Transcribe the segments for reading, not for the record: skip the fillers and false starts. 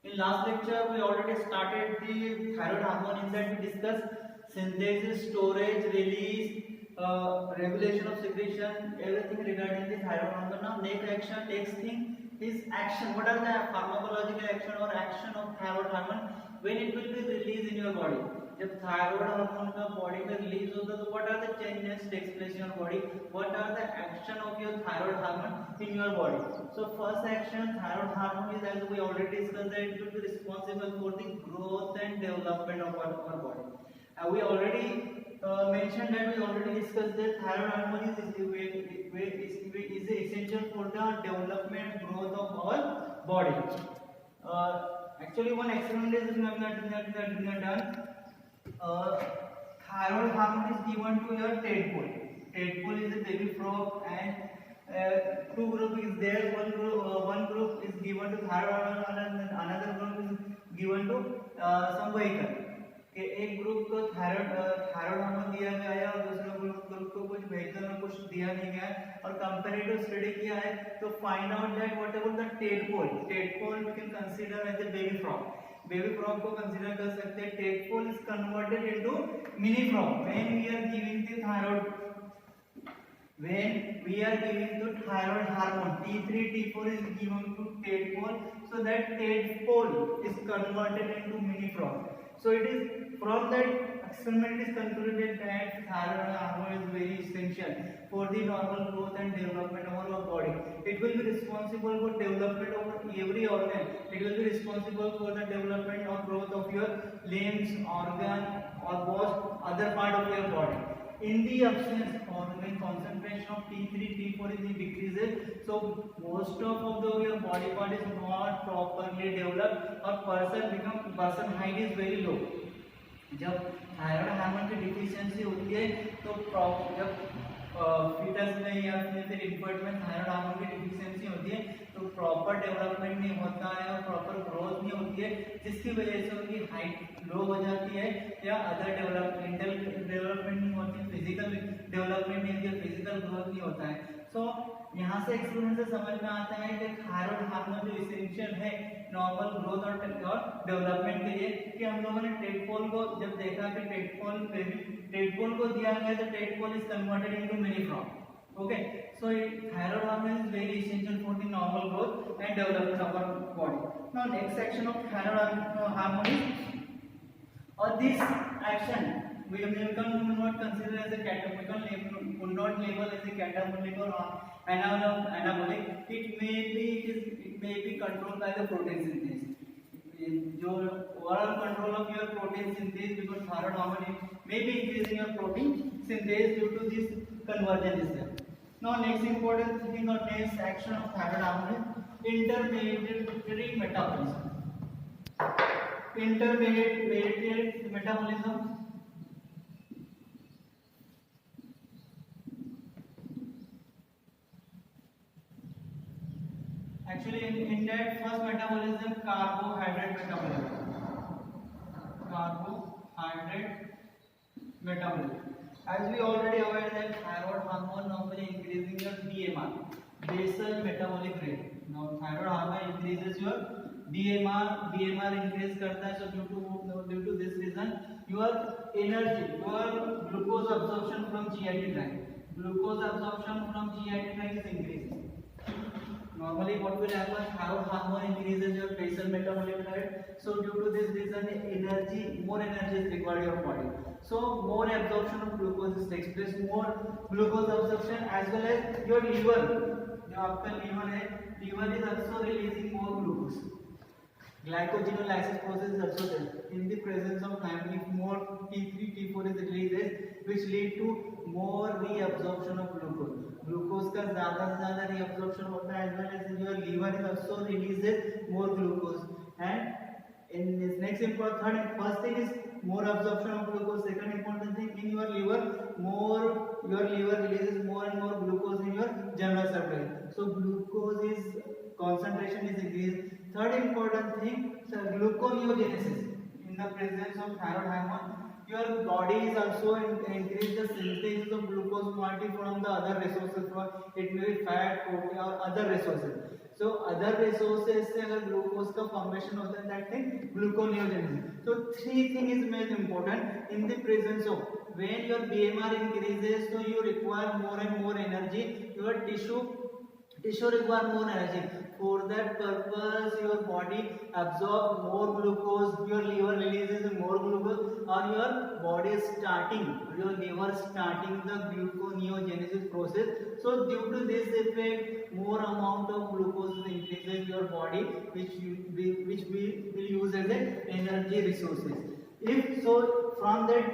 In last lecture, we already started the thyroid hormone. In that, we discussed synthesis, storage, release, regulation of secretion, everything regarding the thyroid hormone. Now, next thing is action. What are the pharmacological action or action of thyroid hormone when it will be released in your body? जब thyroid hormone का body में release होता है तो what are the changes takes place in your body, what are the action of your thyroid hormone in your body. So first action thyroid hormone is, as we already discussed, that it will be responsible for the growth and development of our body. We already mentioned that, we already discussed that thyroid hormone is essential for the development growth of our body. Actually, one experiment is done. Thyroid hormone is given to your tadpole. Tadpole is a baby frog, and two group is there. One group is given to thyroid hormone, and another group is given to some vehicle. एक group को thyroid hormone दिया गया है और दूसरे group को कुछ vehicle में कुछ दिया नहीं गया है, और कंपैरेटिव स्टडी किया है तो find out that what about the tadpole we can consider as a baby frog. Baby frog को कंसीडर कर सकते हैं. Tadpole is converted into mini frog when we are giving the thyroid, when we are giving the thyroid hormone T3 T4 is given to tadpole, so that tadpole is converted into mini frog. So it is from that experiment is concluded that thyroid hormone is very essential for the normal growth and development of our body. It will be responsible for development of every organ. It will be responsible for the development or growth of your limbs, organ, or both other part of your body. In the absence or when concentration of T3 T4 is decreases, so most of your body part is not properly developed or person height is very low. जब thyroid hormone की deficiency होती है तो जब foetus में या फिर infant में थायराइड हार्मोन की डिफिशियंसी होती है तो प्रॉपर डेवलपमेंट नहीं होता है और प्रॉपर ग्रोथ नहीं होती है, जिसकी वजह से उनकी हाइट लो हो जाती है या अदर मेंटल डेवलपमेंट नहीं होती, फिजिकल डेवलपमेंट नहीं होती है, फिजिकल ग्रोथ नहीं होता है. सो यहाँ से एक्सपेरिमेंट से समझ में आता है कि थायराइड हार्मोन जो इसेंशियल है नॉर्मल ग्रोथ और डेवलपमेंट के लिए, कि हम लोगों ने टेडपोल को जब देखा कि टेडपोल को दिया गया तो tadpole is converted into mini frog. Okay, so thyroid hormone is very essential for the normal growth and development of our body. Now next section of thyroid hormone is, or this action we cannot consider as a catabolic, would not label as a catabolic or anabolic. It may be controlled by the protein synthesis. जो overall control of your protein synthesis, because thyroid hormone may be increasing your protein synthesis due to this conversion is there. Now next important thing or next action of thyroid hormone is intermediary metabolism. Intermediate metabolism. Actually, in that first metabolism, carbohydrate metabolism. As we already aware that thyroid hormone normally increasing your BMR, basal metabolic rate. Now thyroid hormone increases your BMR increase करता है. So due to this reason, your energy, your glucose absorption from GI tract is increasing. Normally what will happen, thyroid hormone increases your basal metabolic rate, so due to this reason more energy is required in your body, so more absorption of glucose takes place, more glucose absorption, as well as your liver, जो आपका liver is also releasing more glucose. Glycogenolysis process is also there. In the presence of time, if more T3 T4 is released, which lead to more reabsorption of glucose. Glucose का ज़्यादा से ज़्यादा reabsorption होता है, as well as your liver is also releases more glucose. And in this next important first thing is more absorption of glucose. Second important thing, in your liver your liver releases more and more glucose in your general circulation. So glucose is concentration is increased. Third important thing, gluconeogenesis. In the presence of thyroid hormone, your body is also increase the synthesis of glucose quantity from the other resources. It may be fat, protein, or other resources. So So other resources से अगर glucose का formation होता है that thing gluconeogenesis. So three thing is most important in the presence of when your BMR increases, so you require more and more energy. Your tissue require more energy. For that purpose, your body absorb more glucose, your liver releases more glucose, or your body is starting, your liver starting the gluconeogenesis process. So due to this effect, more amount of glucose increases in your body, which we will use as a energy resources. If so, from that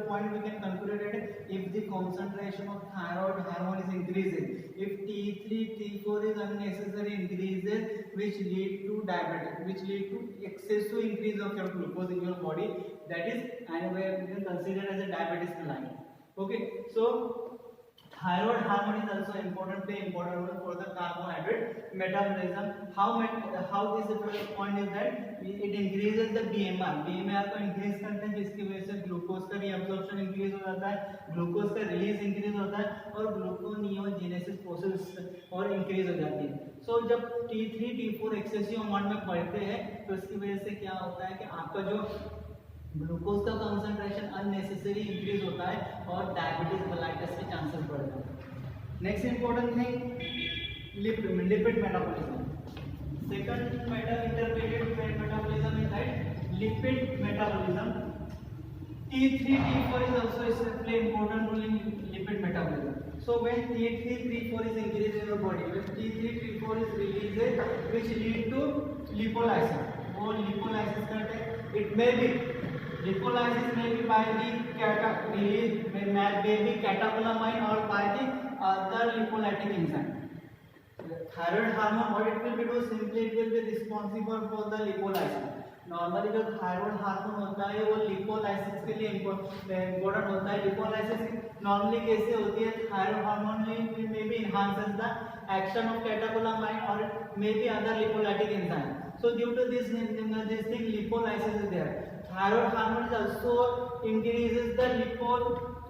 point we can conclude that if the concentration of thyroid hormone is increasing, if T3 T4 is unnecessary increases, which lead to diabetes, which lead to excessive increase of your glucose in your body, that is and we can consider as a diabetes line. Okay, so thyroid hormone is also important role for the carbohydrate metabolism. How this point is that it increases the BMR. BMR को increase करते हैं जिसकी वजह से glucose का reabsorption increase हो जाता है, ग्लूकोज का रिलीज इंक्रीज होता है और ग्लूकोनियोजेनेसिस प्रोसेस और इंक्रीज हो जाती है. सो जब T3 T4 एक्सेसिव अमाउंट में बढ़ते हैं तो इसकी वजह से क्या होता है कि आपका जो ग्लूकोज का कंसंट्रेशन अननेसेसरी इंक्रीज होता है और डायबिटीज मेलाइटस के चांसेस बढ़ जाते हैं. Next important thing lipid metabolism. Second intermediate metabolism is that lipid metabolism. T3 T4 is also play important role in lipid metabolism. So when T3 T4 is increased in your body, when T3 T4 is released, which lead to lipolysis. वो lipolysis करते हैं. It may be lipolysis may be by the release may be catecholamine or by the other lipolytic enzyme. Thyroid hormone, what it will be do? Simply it will be responsible for the lipolysis. Normally जो thyroid hormone होता है वो lipolysis के लिए important होता है. Lipolysis normally कैसे होती है? थायराइड हार्मोन में भी enhances the action of catecholamine or maybe other lipolytic enzyme. So due to this thing lipolysis is there. Thyroid hormone also increases the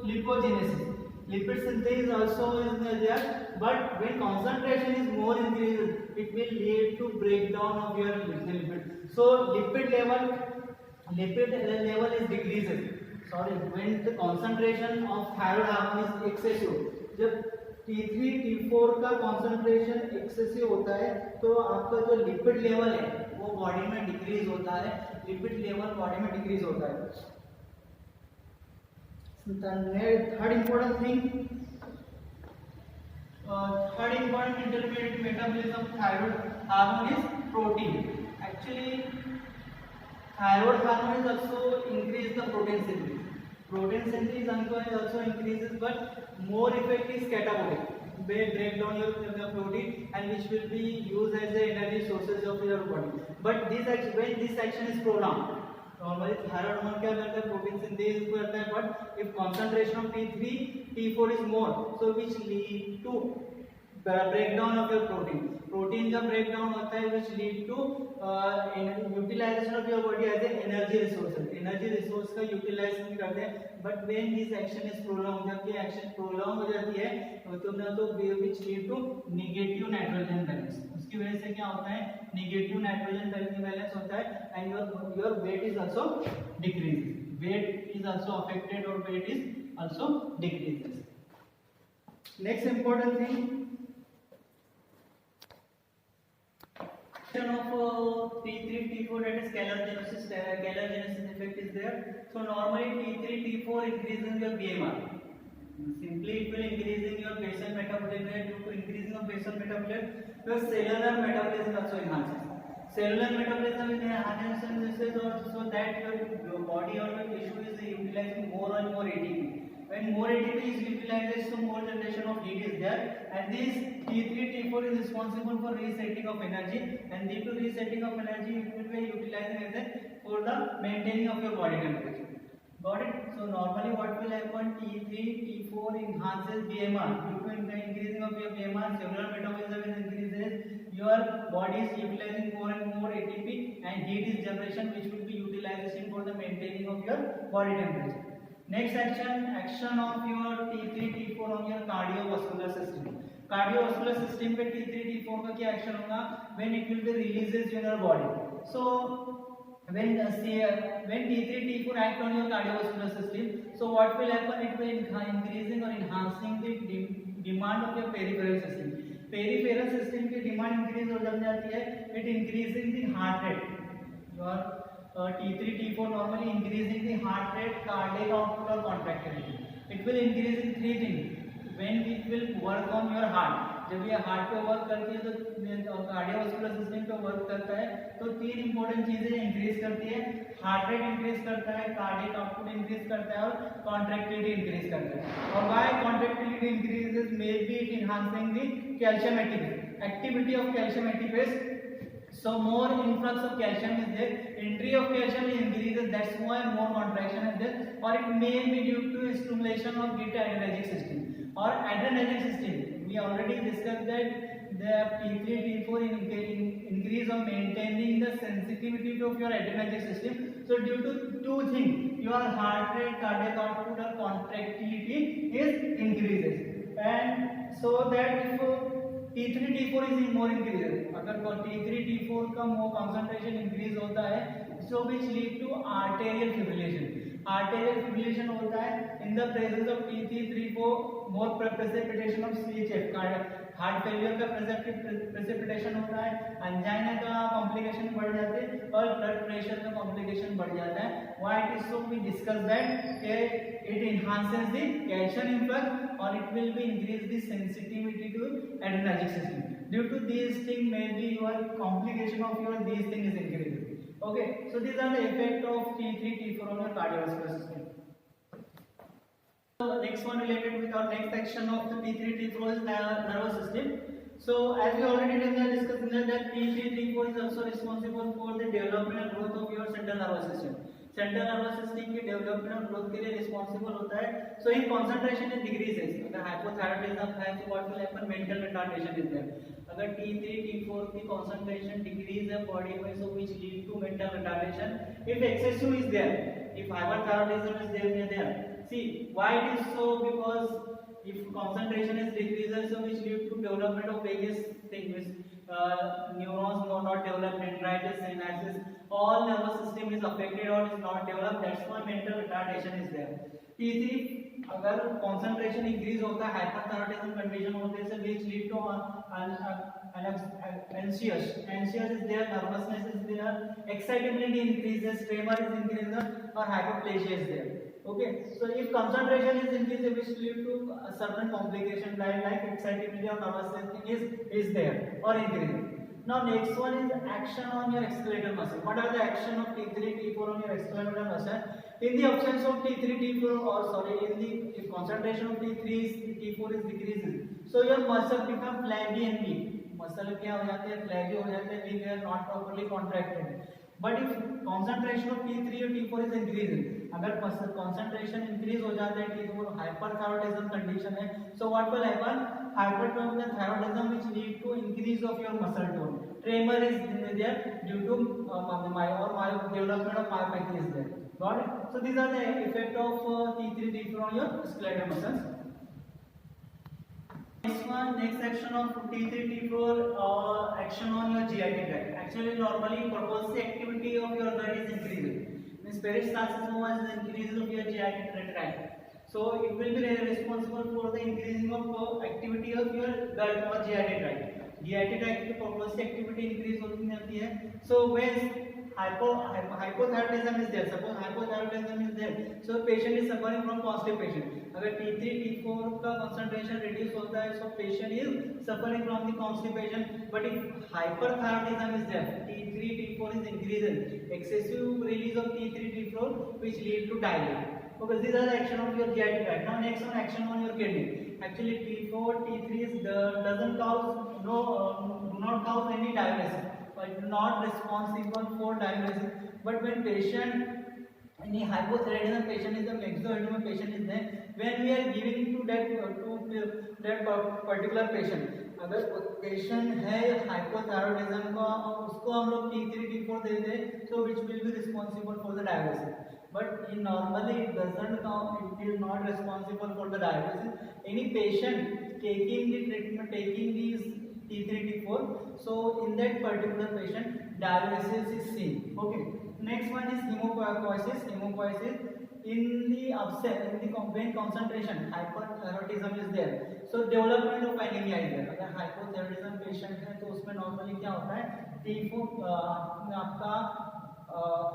lipogenesis. Lipid synthesis also is there, but when concentration is more increased, it will lead to breakdown of your lipid. So lipid level is decreases. Sorry, when the concentration of thyroid hormone is excessive, जब T3 T4 का concentration excessive होता है तो आपका जो lipid level है वो body में डिक्रीज होता है. लिपिड लेवल बॉडी में डिक्रीज होता है. Third important intermediate metabolism thyroid hormone is protein. Actually thyroid hormone is also increase the protein synthesis. Protein synthesis also increases, but more effect is catabolic. They break down your protein and which will be used as the energy sources of your body. But when this action is prolonged, normally thyroid hormone क्या करता है? Protein synthesis करता है, but if concentration of T3 T4 is more, so which lead to breakdown of your protein. Protein का breakdown होता है which lead to utilization of your body as an energy resources. Energy resource का utilization करते हैं. But when this action is prolonged, जब ये action prolonged हो जाती है तो which lead to negative nitrogen balance. उसकी वजह से क्या होता है? Negative nitrogen balance होता है and your weight is also decreases. Weight is also affected or weight is also decreases. Next important thing. Of T3 T4, that is Gallagher-Genesis effect is there. So normally T3 T4 increases your BMR. Simply it will increasing your basal metabolism. Due to increasing of basal metabolism, your cellular metabolism also enhances. Cellular metabolism is enhances so that your body or your tissue is utilizing more and more ATP. When more ATP is utilized, so more generation of heat is there, and this T3 T4 is responsible for resetting of energy, and due to resetting of energy, it will be utilizing as a for the maintaining of your body temperature. Got it? So normally what will happen? T3 T4 enhances BMR. Due to increasing of your BMR, cellular metabolism is increases. Your body is utilizing more and more ATP, and heat is generation, which will be utilization for the maintaining of your body temperature. Next action of your T3 T4 on your cardiovascular system. Cardiovascular system पे T3 T4 का क्या action होगा? When it will B releases in your body. So when T3 T4 act on your cardiovascular system, so what will happen? It will increasing or enhancing the demand of your peripheral system. Peripheral system की demand increase हो जाती है. It increasing the heart rate. Your T3 T4 normally increasing the heart rate, cardiac output or contractility. It will increase in three things. When it will work on your heart, जब ये heart पे work करती है तो cardiovascular system पे work करता है तो तीन इंपॉर्टेंट चीजें इंक्रीज करती है. हार्ट रेट इंक्रीज करता है, कार्डियक आउटपुट इंक्रीज करता है और कॉन्ट्रैक्टिलिटी इंक्रीज करता है. और why contractility increases? May be it enhancing the calcium activity of calcium ATPase. So more influx of calcium is there, entry of calcium is increases, that's why more contraction is there. Or it may be due to stimulation of beta adrenergic system or adrenergic system. We already discussed that the T3 T4 increase of maintaining the sensitivity of your adrenergic system. So due to two things, your heart rate, cardiac output or contractility is increases. And so that if T3 T4 is more increases, अगर T3 T4 का more concentration increase होता है, so which lead to arterial fibrillation. Arterial fibrillation होता है in the presence of T3 T4, more precipitation of CHF, heart failure का precipitation होता है, angina का कॉम्प्लिकेशन बढ़ जाते हैं और ब्लड प्रेशर का कॉम्प्लिकेशन बढ़ जाता है. Why it is so? We discuss that it enhances the calcium influx और it will be increase the sensitivity to adrenergic system. Due to this thing may be your complication of your this thing is increasing. Okay, so these are the effect of T3 T4 on your cardiovascular system. So the next one related with our next section of the T3 T4 is nervous system. So as we already discussed that T3 T4 is also responsible for the development and growth of your central nervous system. Central nervous system के development और growth के लिए responsible होता है. So in concentration it decreases. अगर hypothyroidism है तो what will happen? Mental retardation is there. अगर T3 T4 की concentration decrease है body में, so which lead to mental retardation. If excessive is there, if hyperthyroidism is there. See why it is so? Because if concentration is decreases, so which lead to development of various things. Neurons will not develop, dendritis, synapses, all nervous system is affected or is not developed. That's why mental retardation is there. T3 अगर concentration increase होता है, hyperthyroidism condition होते हैं, which lead to anxious is there, nervousness is there, excitability increases, tremor is increases or hyperplasia is there. Okay, so if concentration is increased, which lead to a certain complication like excitability or nervousness is there or increasing. Now next one is action on your skeletal muscle. What are the action of T3 T4 on your skeletal muscle? In the absence of T3 T4 or sorry, in the concentration of T3 T4 is decreases, so your muscle become flabby and weak. Muscle क्या हो जाते हैं? Flabby हो जाते हैं, weak, they are not properly contracted. But if concentration of T3 or T4 is increasing, अगर concentration increase हो जाता है T4, hyperthyroidism condition है, so what will happen? Hyperthyroidism which lead to increase of your muscle tone. Tremor is there due to development of myopathy is there. Got it? So these are the effect of T3 T4 on your skeletal muscles. Next section of T3 T4 action on your GIT tract. Actually, normally purposely activity of your gut is increasing. Means peristalsis is increase of your GIT tract. So it will be responsible for the increasing of activity of your gut or GIT tract. GIT tract की purposely activity increase होती है. So when hypothyroidism is there, suppose hypothyroidism is there, so patient is suffering from constipation. अगर T3 T4 का concentration reduce होता है, so patient is suffering from the constipation. But if hyperthyroidism is there, T3 T4 is increasing, excessive release of T3 T4 which lead to diarrhea. Okay, these are the action of your GI tract. Now next one, action on your kidney. Actually T4 T3 is doesn't cause do not cause any diuresis, but not responsible for diuresis. But when patient any hypothyroidism patient is a myxoedema patient is there, when we are giving to that particular patient, अगर patient है hypothyroidism का और उसको हम लोग T3 T4 देते हैं, so which will be responsible for the diuresis. But normally it doesn't count, it is not responsible for the diuresis. Any patient taking the treatment, taking these T3 T4, so in that particular patient diuresis is seen. Okay, next one is hemoptysis. In the absence, in the when concentration hyperthyroidism is there, so development of anemia is there. अगर hypothyroidism patient है तो उसमें normally क्या होता है, T4 आपका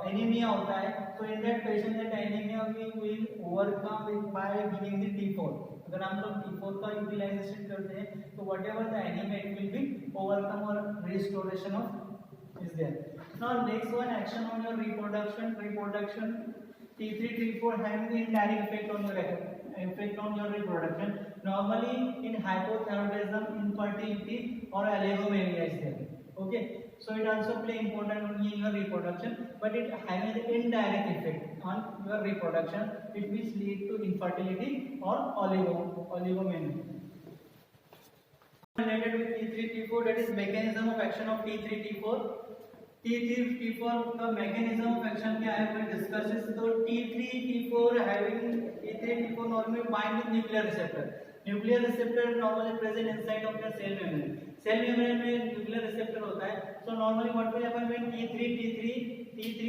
anemia होता है. So in that patient that anemia we will overcome it by giving the T4. अगर हम लोग T4 का utilization करते हैं तो whatever the anemia it will be overcome or restoration of is there. Now next one, action on your reproduction. T3 T4 having indirect effect on your reproduction. Normally in hypothyroidism, infertility or oligomania is there. Okay, so it also play important role in your reproduction, but it having an indirect effect on your reproduction, it will lead to infertility or oligomania. Related with T3 T4, that is mechanism of action of T3 T4. T3 T4 का mechanism of action क्या है, we discuss is. तो T3 T4 having T3 T4 normally bind with nuclear receptor. Nuclear receptor normally present inside of the cell membrane. Cell membrane में nuclear receptor होता है. So normally what will happen when T3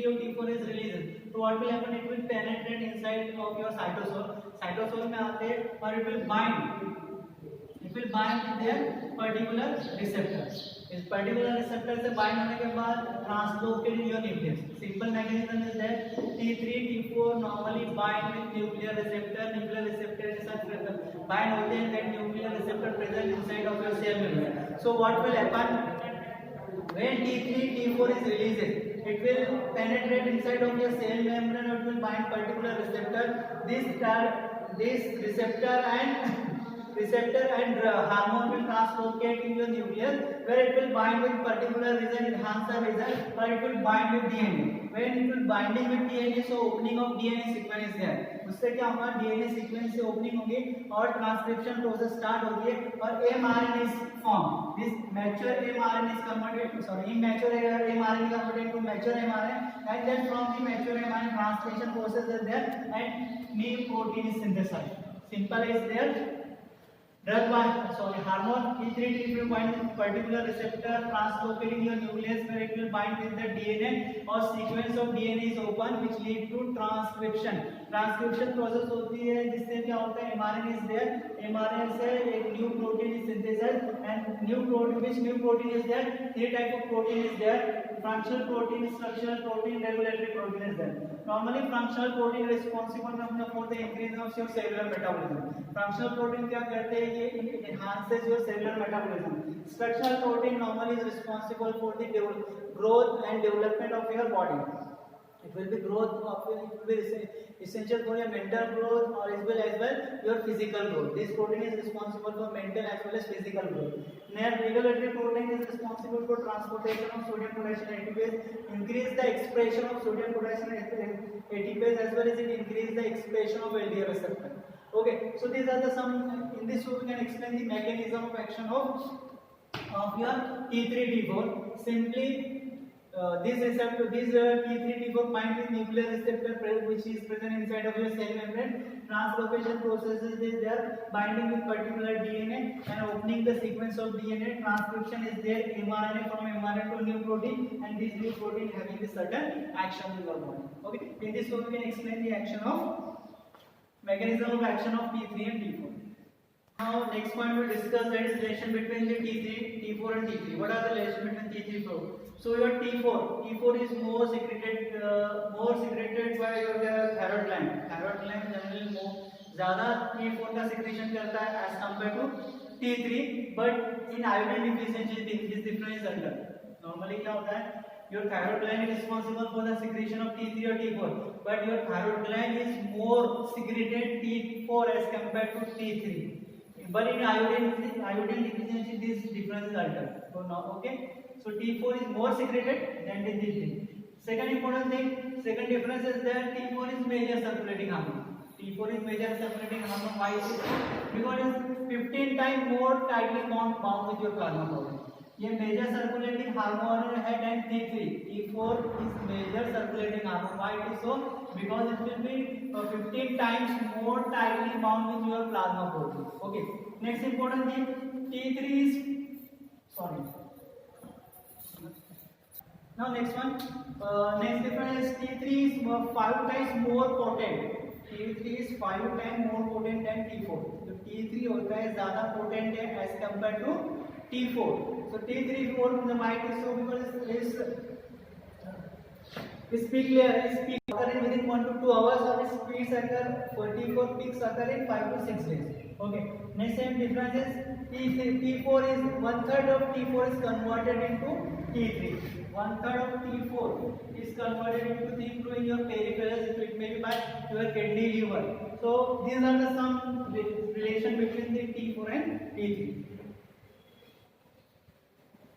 or T4 is released? So what will happen? It will penetrate inside of your cytosol. Cytosol में आते हैं और it will bind. It will bind with their particular receptor. इस particular receptor से bind होने के बाद translocate in your nucleus. Simple mechanism is that T3 T4 normally bind with nuclear receptor के साथ बाइंड होते हैं. That nuclear receptor present inside of your cell membrane. So what will happen when T3 T4 is released? It will penetrate inside of your cell membrane. It will bind particular receptor. This receptor and hormone will translocate in your nucleus, where it will bind with particular region, enhance the region, or it will bind with DNA. When it will binding with DNA, so opening of DNA sequence is there. उससे क्या होगा, DNA sequence से opening होगी और transcription process start होगी और mRNA is formed. This mature mRNA is immature mRNA converted to mature mRNA, and then from the mature mRNA translation process is there and new protein is synthesized. Simple is there. Hormone T3 T4 bind with particular receptor translocating your nucleus, where it will bind with the DNA or sequence of DNA is open, which lead to transcription. Transcription process होती है जिससे क्या होता है, mRNA is there. mRNA से एक new protein is synthesized, and new protein is there? Three type of protein is there. Functional protein, structural protein, regulatory protein is there. Normally functional protein responsible for the increase of your cellular metabolism. Functional protein क्या करते हैं, ये enhances your cellular metabolism. Structural protein normally is responsible for the growth and development of your body. It will be essential for your mental growth or as well your physical growth. This protein is responsible for mental as well as physical growth. Regulatory protein is responsible for transportation of sodium potassium ATPase, increase the expression of sodium potassium ATPase, as well as it increase the expression of LDL receptor. Okay, so these are the some. In this way we can explain the mechanism of action of your T3 T4. Simply this T3 T4 bind with nuclear receptor which is present inside of your cell membrane. Translocation processes is there, binding with particular DNA and opening the sequence of DNA. Transcription is there, mRNA from mRNA to new protein, and this new protein having the certain action in your body. Okay, in this way we can explain the mechanism of action of T3 and T4. Now next point we discuss, that is relation between the T4 and T3. What are the relation between T3 and T4? So your T4 is more secreted by your thyroid gland. Thyroid gland generally more ज़्यादा T4 का secretion करता है as compared to T3, but in iodine deficiency this difference is under. Normally क्या होता है, your thyroid gland is responsible for the secretion of T3 or T4, but your thyroid gland is more secreted T4 as compared to T3. But in iodine deficiency this difference is altered. So now okay, so T4 is more secreted than T3. Second important thing, second difference is that T4 is major circulating hormone. T4 is major circulating hormone. Why is it? Because it's 15 times more tightly bound with your plasma protein. ये major circulating hormone है than T3. T4 is major circulating hormone. Why it is so? Because it will be 15 times more tightly bound with your plasma protein. Okay. Next important thing, T3 is sorry. Now next one, next difference is T3 is 5 times more potent. T3 is 5 times more potent than T4. तो T3 होता है ज़्यादा potent है as compared to T4. So T3 4 in the might is so because is peak occur in within 1 to 2 hours और its peaks occur 44 peaks occur in 5 to 6 days. Okay. Next same difference is T4 is 1/3 of T4 is converted into T3. 1/3 of T4 is converted into T3 in your peripherals. It may be by your kidney, liver. So these are the some relation between the T4 and T3.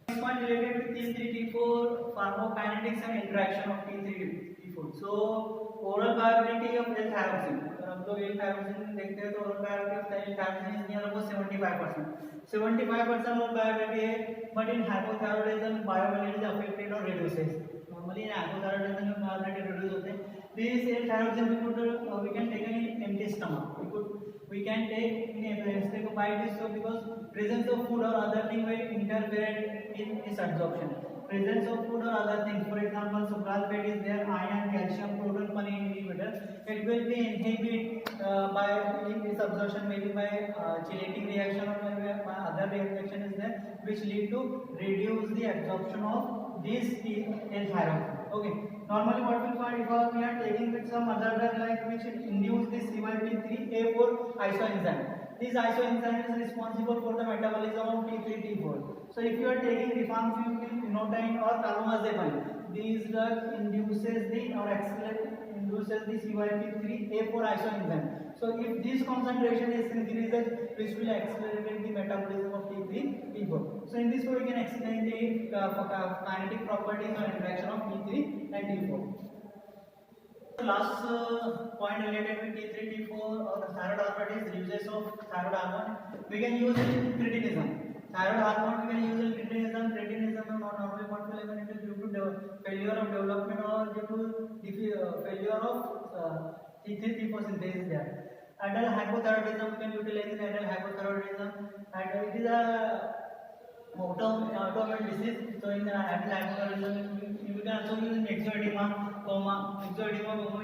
Next one related to T3 T4 pharmacokinetics and interaction of T3 T4. So oral bioavailability of L-thyroxine. अगर हम लोग L-thyroxine देखते हैं तो oral bioavailability of L-thyroxine is near about 75%. 75% oral bioavailability है, but in hypothyroidism bioavailability is affected or reduces. Normally in hypothyroidism में bioavailability reduce होते हैं. This L-thyroxine we can take in empty stomach. We can take in a bite is so because presence of food or other thing will interfere in its absorption. Presence of food or other things, for example, sucralfate is there, iron, calcium, proton pump inhibitor. It will be inhibited by its absorption, maybe by chelating reaction or maybe by other reaction is there, which lead to reduce the absorption of this L-thyroxine. Okay. Normally, what we find if we are taking with some other drug like which induce this CYP3A4 isoenzyme. This isoenzyme is responsible for the metabolism of T3 T4. So if you are taking rifampicin, phenotine or carbamazepine, these drugs induces the CYP3A4 isoenzyme. So if this concentration is increases, which will accelerate the metabolism of T3 T4. So in this way we can explain the kinetic properties or interaction of T3 and T4. The last point related with T3 T4 or the thyroid hormone is uses of thyroid hormone. We can use it in cretinism. Thyroid hormone we can use in cretinism. Cretinism is not normally what will happen it is due to failure of development or due to failure of T3 T4 synthesis there. Adult hypothyroidism we can utilize in adult hypothyroidism, and it is a autoimmune disease. So in adult hypothyroidism we can also use in eczema coma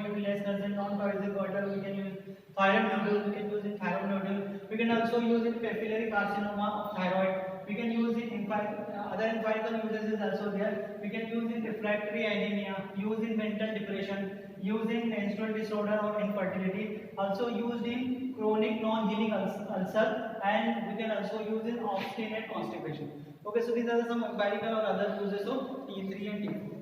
utilize as a non-toxic water. We can use thyroid nodule, we can use in thyroid nodule. We can also use in papillary carcinoma of thyroid. We can use it in other empirical uses is also there. We can use in refractory anemia, use in mental depression, used in menstrual disorder or infertility, also used in chronic non-healing ulcer, and we can also use in obstinate constipation. Okay, so these are some empirical or other uses of T3 and T4.